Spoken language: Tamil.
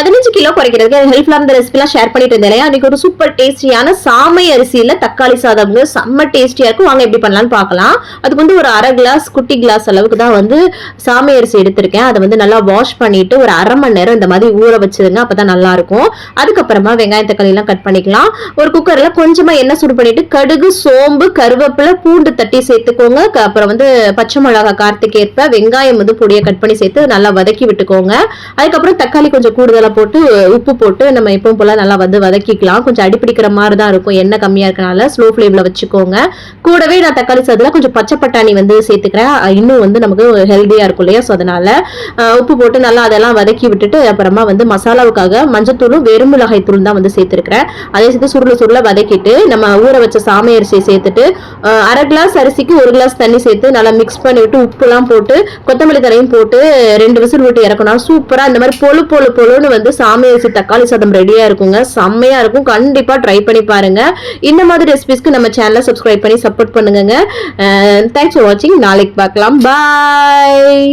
15 கிலோ குறைக்கிறதுக்கு ஹெல்ப்ஃபுல்லா இந்த ரெசிபிலாம் ஷேர் பண்ணிட்டு இருந்தேன் இல்லையா, அன்னைக்கு ஒரு சூப்பர் டேஸ்டியான சாமை அரிசியில தக்காளி சாதம் செம்ம டேஸ்டியா இருக்கும். வாங்க எப்படி பண்ணலாம்னு பார்க்கலாம். அதுக்கு வந்து ஒரு அரை கிளாஸ் குட்டி கிளாஸ் அளவுக்கு தான் வந்து சாமை அரிசி எடுத்திருக்கேன். அதை வந்து நல்லா வாஷ் பண்ணிட்டு ஒரு அரை மணி நேரம் இந்த மாதிரி ஊற வச்சிருங்க, அப்பதான் நல்லா இருக்கும். அதுக்கப்புறமா வெங்காயம் தக்காளி எல்லாம் கட் பண்ணிக்கலாம். ஒரு குக்கர்ல கொஞ்சமா எண்ணெய் சூடு பண்ணிட்டு கடுகு, சோம்பு, கருவேப்பிலை, பூண்டு தட்டி சேர்த்துக்கோங்க. அப்புறம் வந்து பச்சை மிளகாய் காரத்துக்கு ஏற்ப வெங்காயம் வந்து பொடியை கட் பண்ணி சேர்த்து நல்லா வதக்கி விட்டுக்கோங்க. அதுக்கப்புறம் தக்காளி கொஞ்சம் கூடுதலா போட்டு உப்பு போட்டு நம்ம எப்பவும் போல நல்லா வந்து வதக்கிக்கலாம். கொஞ்சம் அடிப்பிடிக்கிற மாதிரி தான் இருக்கும், எண்ணெய் கம்மியா இருக்கனால ஸ்லோ ஃபிளேம்ல வச்சுக்கோங்க. கூடவே நான் தக்காளி சாதத்துல கொஞ்சம் பச்சை பட்டாணி வந்து சேர்த்துக்கிறேன், இன்னும் வந்து நமக்கு ஹெல்தியா இருக்கும் இல்லையா. ஸோ அதனால உப்பு போட்டு நல்லா அதெல்லாம் வதக்கி விட்டுட்டு அப்புறமா வந்து மசாலாவுக்காக மஞ்சத்தூளும் வெறும் மிளகாய் தூள் தான் வந்து சேர்த்திருக்கிறேன். அதே சேர்த்து சுருள வதக்கிட்டு நம்ம ஊற வச்ச சாமை அரிசியை சேர்த்துட்டு அரை கிளாஸ் அரிசிக்கு ஒரு கிளாஸ் தண்ணி சேர்த்து நல்லா மிக்ஸ் பண்ணி விட்டு உப்பு எல்லாம் போட்டு கொத்தமல்லி தரையும் போட்டு 2 விசில் விட்டு இறக்கணும். சூப்பரா இந்த மாதிரி பொழுன்னு வந்து சாமை அரிசி தக்காளி சாதம் ரெடியா இருக்குங்க. செம்மையா இருக்கும், கண்டிப்பா ட்ரை பண்ணி பாருங்க. இந்த மாதிரி ரெசிபிஸ்க்கு நம்ம சேனலை சப்ஸ்கிரைப் பண்ணி சப்போர்ட் பண்ணுங்க. தேங்க்ஸ் ஃபார் வாட்சிங். நாளைக்கு பார்க்கலாம். பாய்.